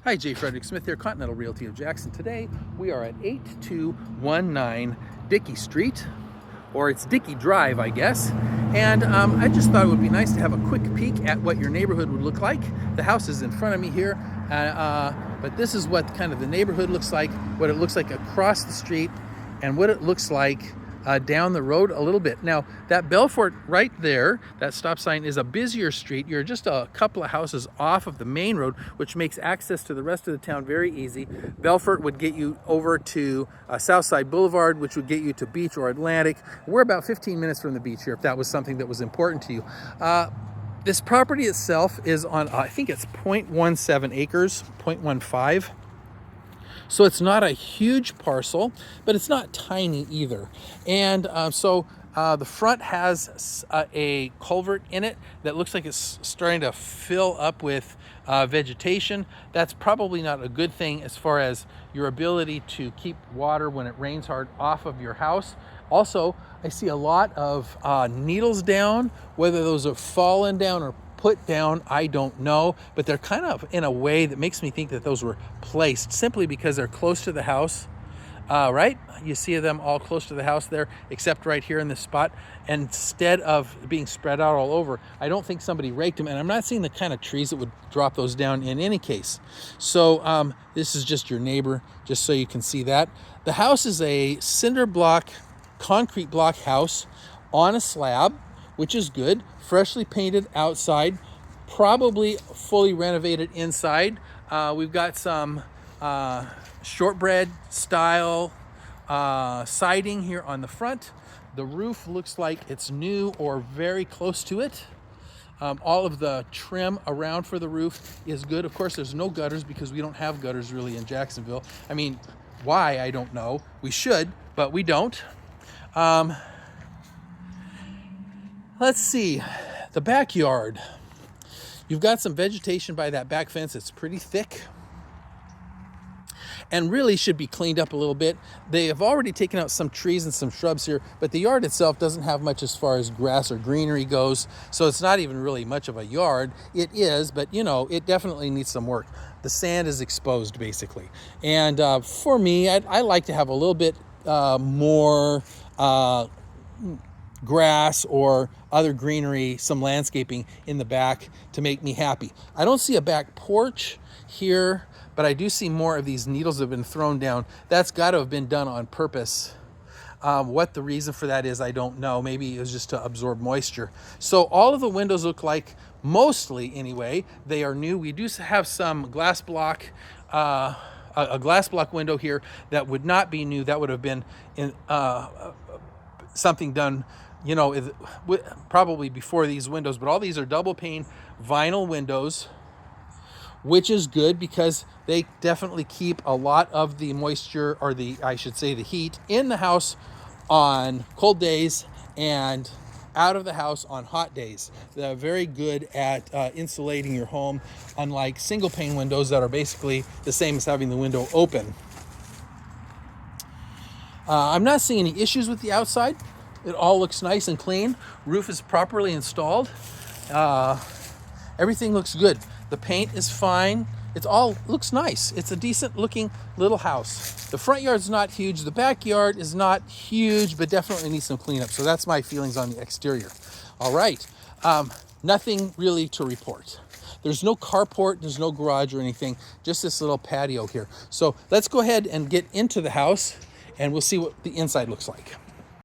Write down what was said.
Hi, J. Frederick Smith here, Continental Realty of Jackson. Today we are at 8219 Dickie Street, or it's Dickie Drive, I guess. And I just thought it would be nice to have a quick peek at what your neighborhood would look like. The house is in front of me here, but this is what kind of the neighborhood looks like, what it looks like across the street, and what it looks like down the road a little bit. Now, that Belfort right there, that stop sign, is a busier street. You're just a couple of houses off of the main road, which makes access to the rest of the town very easy. Belfort would get you over to Southside Boulevard, which would get you to Beach or Atlantic. We're about 15 minutes from the beach here, if that was something that was important to you. This property itself is on, I think it's 0.17 acres, 0.15. So it's not a huge parcel, but it's not tiny either. And the front has a culvert in it that looks like it's starting to fill up with vegetation. That's probably not a good thing as far as your ability to keep water when it rains hard off of your house. Also, I see a lot of needles down. Whether those are fallen down or put down, I don't know, but they're kind of in a way that makes me think that those were placed simply because they're close to the house, right? You see them all close to the house there, except right here in this spot. And instead of being spread out all over, I don't think somebody raked them, and I'm not seeing the kind of trees that would drop those down in any case. So this is just your neighbor, just so you can see that. The house is a cinder block, concrete block house on a slab, which is good. Freshly painted outside, probably fully renovated inside. We've got some shortbread style siding here on the front. The roof looks like it's new or very close to it. All of the trim around for the roof is good. Of course, there's no gutters because we don't have gutters really in Jacksonville. I mean, why, I don't know. We should, but we don't. Let's see, the backyard. You've got some vegetation by that back fence. It's pretty thick and really should be cleaned up a little bit. They have already taken out some trees and some shrubs here, but the yard itself doesn't have much as far as grass or greenery goes, so it's not even really much of a yard. It is, but you know, it definitely needs some work. The sand is exposed basically, and for me, I like to have a little bit more grass or other greenery, some landscaping in the back to make me happy. I don't see a back porch here, but I do see more of these needles that have been thrown down. That's got to have been done on purpose. What the reason for that is, I don't know. Maybe it was just to absorb moisture. So all of the windows look like, mostly anyway, they are new. We do have some glass block, a glass block window here that would not be new. That would have been in something done, you know, probably before these windows, but all these are double pane vinyl windows, which is good because they definitely keep a lot of the moisture, or I should say the heat, in the house on cold days and out of the house on hot days. They're very good at insulating your home, unlike single pane windows that are basically the same as having the window open. I'm not seeing any issues with the outside. It all looks nice and clean. Roof is properly installed. Everything looks good. The paint is fine. It all looks nice. It's a decent looking little house. The front yard's not huge. The backyard is not huge, but definitely needs some cleanup. So that's my feelings on the exterior. All right. Nothing really to report. There's no carport, there's no garage or anything, just this little patio here. So let's go ahead and get into the house, and we'll see what the inside looks like.